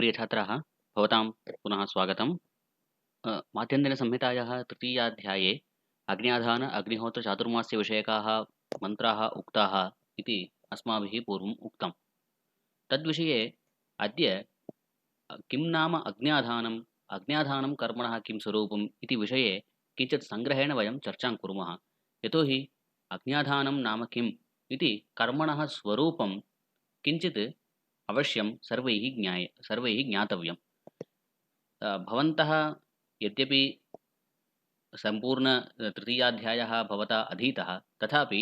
प्रियछात्राः, भवतां पुनः स्वागतम्। माध्यन्दिनसंहितायाः तृतीयाध्याये अग्न्याधान अग्निहोत्रचातुर्मास्यविषयकाः मन्त्राः उक्ताः इति अस्माभिः पूर्वम् उक्तम्। तद्विषये अद्य किं नाम अग्न्याधानम्, अग्न्याधानं कर्मणः किं स्वरूपम् इति विषये किञ्चित् सङ्ग्रहेण वयं चर्चां कुर्मः। यतोहि अग्न्याधानं नाम किम् इति कर्मणः स्वरूपं किञ्चित् अवश्यं सर्वैः ज्ञातव्यम्। भवन्तः यद्यपि सम्पूर्ण तृतीयाध्यायः भवता अधीतः, तथापि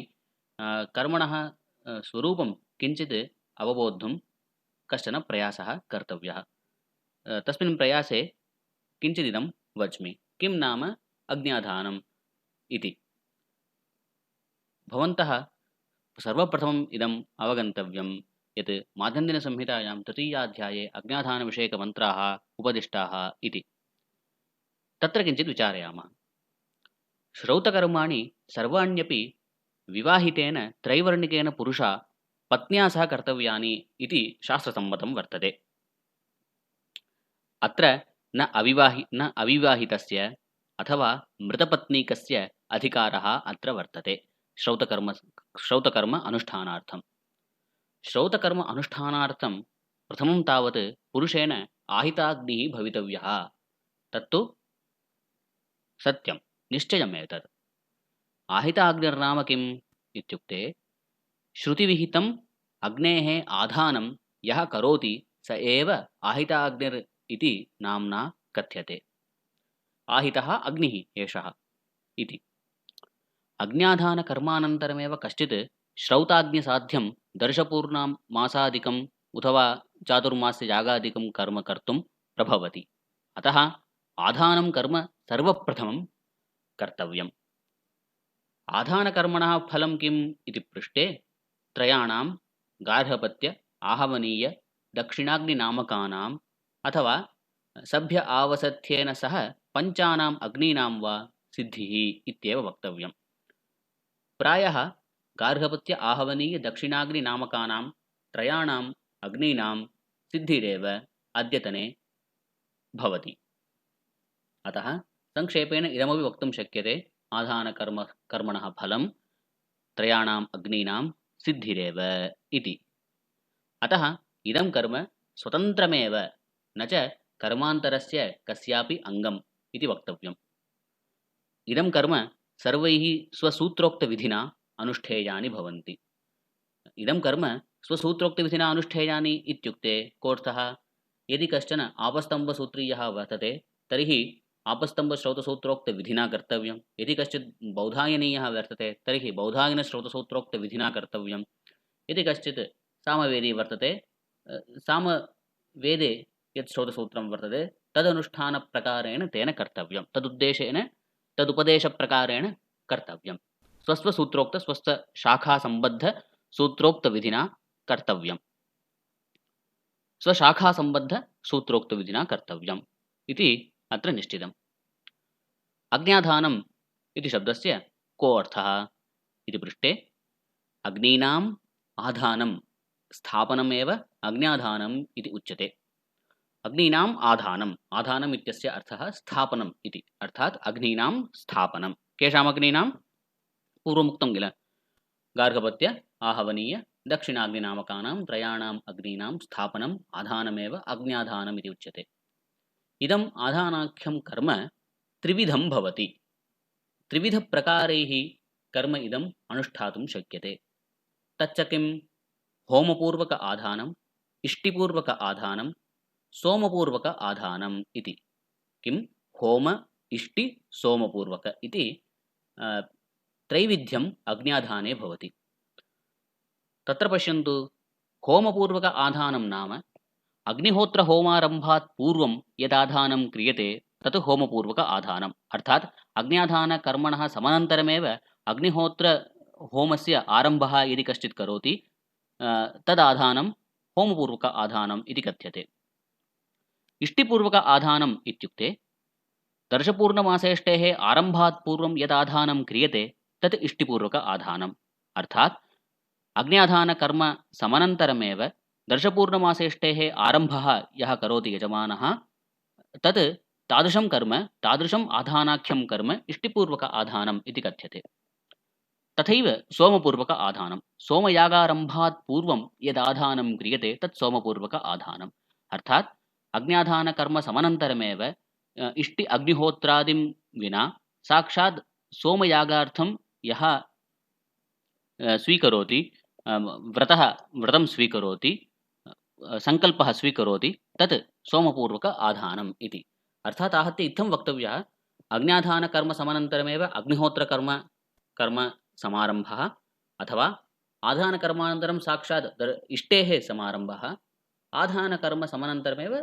कर्मणः स्वरूपं किञ्चित् अवबोद्धुं कश्चन प्रयासः कर्तव्यः। तस्मिन् प्रयासे किञ्चिदिदं वच्मि। किं नाम अज्ञाधानम् इति। भवन्तः सर्वप्रथमम् इदम् अवगन्तव्यं यत् माध्यन्दिनसंहितायां तृतीयाध्याये अज्ञाधानविषयकमन्त्राः उपदिष्टाः इति। तत्र किञ्चित् विचारयामः। श्रौतकर्माणि सर्वाण्यपि विवाहितेन त्रैवर्णिकेन पुरुषा पत्न्या सह कर्तव्यानि इति शास्त्रसम्मतं वर्तते। अत्र न अविवाहितस्य अथवा मृतपत्नीकस्य अधिकारः अत्र वर्तते श्रौतकर्म अनुष्ठानार्थं। श्रौतकर्म अनुष्ठानार्थं प्रथमं तावत् पुरुषेण आहिताग्निः भवितव्यः। तत्तु सत्यं, निश्चयम् एतत्। आहिताग्निर्नाम किम् इत्युक्ते श्रुतिविहितम् अग्नेः आधानं यः करोति स एव आहिताग्निर् इति नाम्ना कथ्यते। आहितः अग्निः एषः इति। अग्न्याधानकर्मानन्तरमेव कश्चित् श्रौताग्निसाध्यं दर्शपूर्णमासादिकम् अथवा चातुर्मास्ययागादिकं कर्म कर्तुं प्रभवति। अतः आधानं कर्म सर्वप्रथमं कर्तव्यम्। आधानकर्मणः फलं किम् इति पृष्टे त्रयाणां गार्हपत्य आहवनीय दक्षिणाग्निनामकानाम् अथवा सभ्य आवसथ्येन सह पञ्चानाम् अग्नीनां वा सिद्धिः इत्येव वक्तव्यम्। प्रायः गार्हपत्य आहवनीय दक्षिणाग्निनामकानां त्रयाणाम् अग्नीनां सिद्धिरेव अद्यतने भवति। अतः संक्षेपेण इदमपि वक्तुं शक्यते कर्मणः फलं त्रयाणाम् अग्नीनां सिद्धिरेव इति। अतः इदं कर्म स्वतन्त्रमेव न च कर्मान्तरस्य कस्यापि अङ्गम् इति वक्तव्यम्। इदं कर्म सर्वैः स्वसूत्रोक्तविधिना अनुष्ठेयानि भवन्ति। इदं कर्म स्वसूत्रोक्तविधिना अनुष्ठेयानि इत्युक्ते कोऽर्थः? यदि कश्चन आपस्तम्भसूत्रीयः वर्तते तर्हि आपस्तम्भश्रौतसूत्रोक्तविधिना कर्तव्यं। यदि कश्चित् बौधायनीयः वर्तते तर्हि बौधायनश्रौतसूत्रोक्तविधिना कर्तव्यं। यदि कश्चित् सामवेदी वर्तते, सामवेदे यत् श्रौतसूत्रं वर्तते तदनुष्ठानप्रकारेण तेन कर्तव्यं, तदुद्देशेन तदुपदेशप्रकारेण कर्तव्यं। स्वशाखासम्बद्धसूत्रोक्तविधिना कर्तव्यं। स्वशाखासम्बद्धसूत्रोक्तविधिना कर्तव्यम् इति अत्र निश्चितम्। अग्न्याधानम् इति शब्दस्य को अर्थः इति पृष्टे अग्नीनाम् आधानं स्थापनमेव अग्न्याधानम् इति उच्यते। अग्नीनाम् आधानम् इत्यस्य अर्थः स्थापनम् इति, अर्थात् अग्नीनां स्थापनं। केषाम् अग्नीनां? पूर्वमुक्तं किल, गार्हपत्य आहवनीय दक्षिणाग्निनामकानां त्रयाणाम् अग्नीनां स्थापनम् आधानमेव अग्न्याधानम् इति उच्यते। इदम् आधानाख्यं कर्म त्रिविधं भवति। त्रिविधप्रकारैः कर्म इदम् अनुष्ठातुं शक्यते। तच्च किं? होमपूर्वक आधानम्, इष्टिपूर्वक आधानं, सोमपूर्वक आधानम् इति। किं? होम, इष्टि, सोमपूर्वक इति त्रैविध्यम् अग्न्याधाने भवति। तत्र पश्यन्तु, होमपूर्वक आधानं नाम अग्निहोत्रहोमारम्भात् पूर्वं यदाधानं क्रियते तत् होमपूर्वक आधानम्। अर्थात् अग्न्याधानकर्मणः समनन्तरमेव अग्निहोत्रहोमस्य आरम्भः यदि कश्चित् करोति तदाधानं होमपूर्वक आधानम् इति कथ्यते। इष्टिपूर्वक आधानम् इत्युक्ते दर्शपूर्णमासेष्टेः आरम्भात् पूर्वं यदाधानं क्रियते तत् इष्टिपूर्वक आधानम्। अर्थात् अग्न्याधानकर्म समनन्तरमेव दर्शपूर्णमासेष्टेः आरम्भः यः करोति यजमानः तत् तादृशं कर्म तादृशम् आधानाख्यं कर्म इष्टिपूर्वक आधानम् इति कथ्यते। तथैव सोमपूर्वक आधानं सोमयागारम्भात् पूर्वं यदाधानं क्रियते तत् सोमपूर्वक आधानम् अर्थात् अग्न्याधानकर्म समनन्तरमेव इष्टि अग्निहोत्रादिं विना साक्षात् सोमयागार्थं यः स्वीकरोति व्रतः व्रतं स्वीकरोति संकल्पः स्वीकरोति तत् सोमपूर्वक आधानम् इति। अर्थात् आहत्य इत्थं वक्तव्यः अग्न्याधानकर्म समनन्तरमेव अग्निहोत्रकर्म कर्म समारम्भः अथवा आधानकर्मानन्तरं साक्षात् इष्टेः समारम्भः आधानकर्म समनन्तरमेव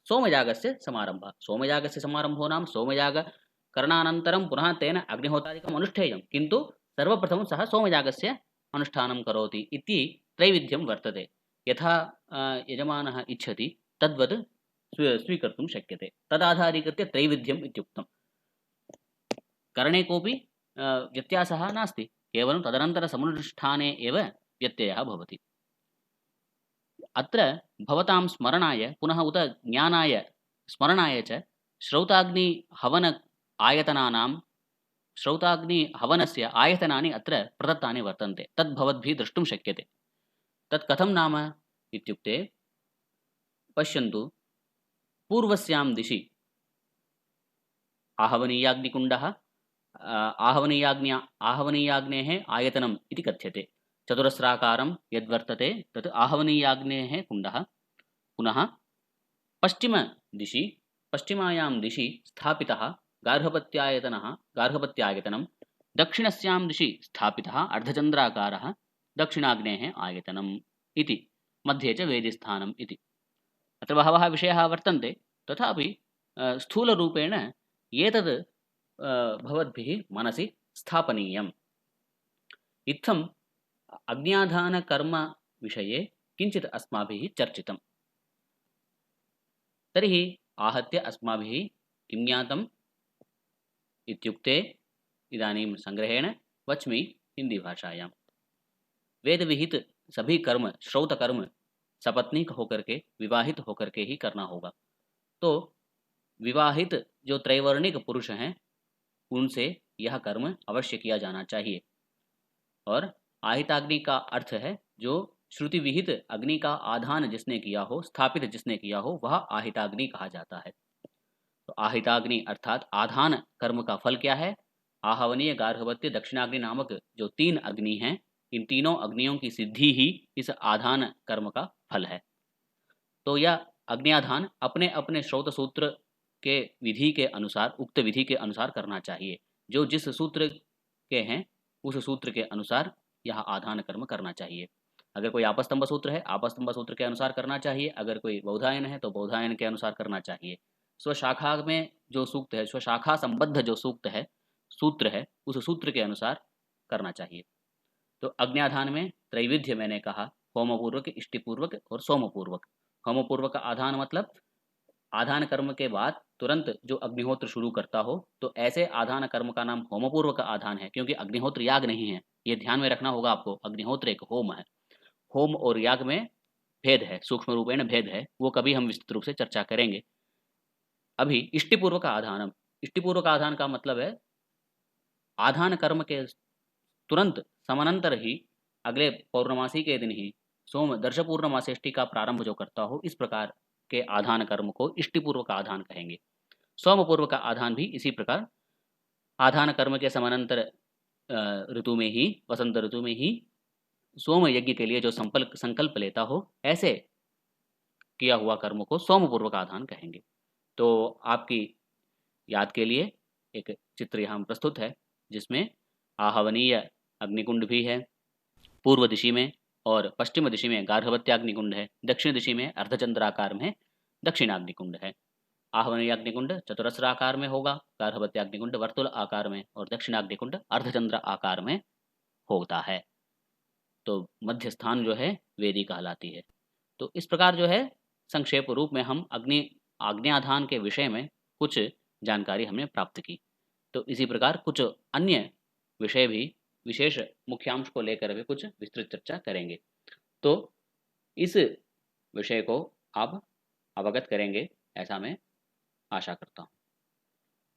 सोमयागस्य समारम्भः। सोमयागस्य समारम्भो नाम सोमयागकरणानन्तरं पुनः तेन अग्निहोत्रादिकम् अनुष्ठेयं किन्तु सर्वप्रथमं सः सोमयागस्य अनुष्ठानं करोति इति त्रैविध्यं वर्तते। यथा यजमानः इच्छति तद्वत् स्वीकर्तुं शक्यते। तदाधारीकृत्य त्रैविध्यम् इत्युक्तम्। करणे कोऽपि व्यत्यासः नास्ति, केवलं तदनन्तरसमनुष्ठाने एव व्यत्ययः भवति। अत्र भवतां स्मरणाय पुनः उत ज्ञानाय स्मरणाय च श्रौताग्निहवन आयतनानां श्रौताग्निहवनस्य आयतनानि अत्र प्रदत्तानि वर्तन्ते। तद् भवद्भिः द्रष्टुं शक्यते। तत् कथं नाम इत्युक्ते पश्यन्तु, पूर्वस्यां दिशि आहवनीयाग्निकुण्डः आहवनीयाग्नेः आयतनम् इति कथ्यते। चतुरस्राकारं यद्वर्तते तत् आहवनीयाग्नेः कुण्डः। पुनः पश्चिमायां दिशि स्থাपितः गार्हपत्यायतनं दक्षिणस्यां दिशि स्थापितः अर्धचन्द्राकारः दक्षिणाग्नेः आयतनम् इति मध्ये च वेदिस्थानम् इति। अत्र बहवः विषयाः वर्तन्ते, तथापि स्थूलरूपेण एतद् भवद्भिः मनसि स्थापनीयम्। इत्थम् अग्न्याधानकर्म विषये किञ्चित् अस्माभिः चर्चितम्। तर्हि आहत्य अस्माभिः किं ज्ञातम् इत्युक्ते इदानीं संग्रहेण वच्मि हिंदी भाषायां। वेद विहित सभी कर्म श्रौत कर्म सपत्नीक होकर के विवाहित होकर के ही करना होगा। तो विवाहित जो त्रैवर्णिक पुरुष हैं उनसे यह कर्म अवश्य किया जाना चाहिए। और आहिताग्नि का अर्थ है जो श्रुति विहित अग्नि का आधान जिसने किया हो, स्थापित जिसने किया हो, वह आहिताग्नि कहा जाता है। तो आहिताग्नि अर्थात आधान कर्म का फल क्या है? आहवनीय, गार्हपत्य, दक्षिणाग्नि नामक जो 3 अग्नि हैं, इन तीनों अग्नियों की सिद्धि ही इस आधान कर्म का फल है। तो यह अग्न्याधान अपने अपने श्रौत सूत्र के विधि के अनुसार, उक्त विधि के अनुसार करना चाहिए। जो जिस सूत्र के हैं उस सूत्र के अनुसार यह आधान कर्म करना चाहिए। अगर कोई आपस्तंभ सूत्र है, आपस्तंभ सूत्र के अनुसार करना चाहिए। अगर कोई बौधायन है तो बौधायन के अनुसार करना चाहिए। स्वशाखा में जो सूक्त है, स्वशाखा संबद्ध जो सूक्त है, सूत्र है, उस सूत्र के अनुसार करना चाहिए। तो अग्न्याधान में त्रैविध्य मैंने कहा, होमपूर्वक, इष्टिपूर्वक और सोमपूर्वक। होमपूर्वक आधान मतलब आधान कर्म के बाद तुरंत जो अग्निहोत्र शुरू करता हो, तो ऐसे आधान कर्म का नाम होमपूर्वक आधान है। क्योंकि अग्निहोत्र याग नहीं है, ये ध्यान में रखना होगा आपको। अग्निहोत्र एक होम है। होम और याग में भेद है, सूक्ष्म रूपेण भेद है, वो कभी हम विस्तृत रूप से चर्चा करेंगे। अभी इष्टिपूर्वक आधानम, इष्टिपूर्वक आधान का मतलब है आधान कर्म के तुरंत समानांतर ही अगले पौर्णमासी के दिन ही सोम दर्श पूर्णमासेष्टि का प्रारंभ जो करता हो, इस प्रकार के आधान कर्म को इष्टिपूर्वक आधान कहेंगे। सोमपूर्वक आधान भी इसी प्रकार आधान कर्म के समानांतर ऋतु में ही, वसंत ऋतु में ही सोम यज्ञ के लिए जो संकल्प लेता हो, ऐसे किया हुआ कर्म को सोमपूर्वक आधान कहेंगे। तो आपकी याद के लिए एक चित्र यहाँ प्रस्तुत है, जिसमें आहवनीय अग्निकुंड भी है पूर्व दिशि में, और पश्चिम दिशि में गार्हपत्याग्निकुंड है, दक्षिण दिशि में अर्धचंद्राकार में दक्षिणाग्निकुंड है। आहवनीय अग्निकुंड चतुरस्राकार में होगा, गार्हपत्याग्निकुंड वर्तुल आकार में, और दक्षिणाग्निकुंड अर्धचंद्र आकार में होता है। तो मध्य स्थान जो है वेदी कहलाती है। तो इस प्रकार जो है संक्षेप रूप में हम आग्न्याधान के विषय में कुछ जानकारी हमने प्राप्त की। तो इसी प्रकार कुछ अन्य विषय भी, विशेष मुख्यांश को लेकर भी कुछ विस्तृत चर्चा करेंगे। तो इस विषय को आप अवगत करेंगे, ऐसा मैं आशा करता हूँ।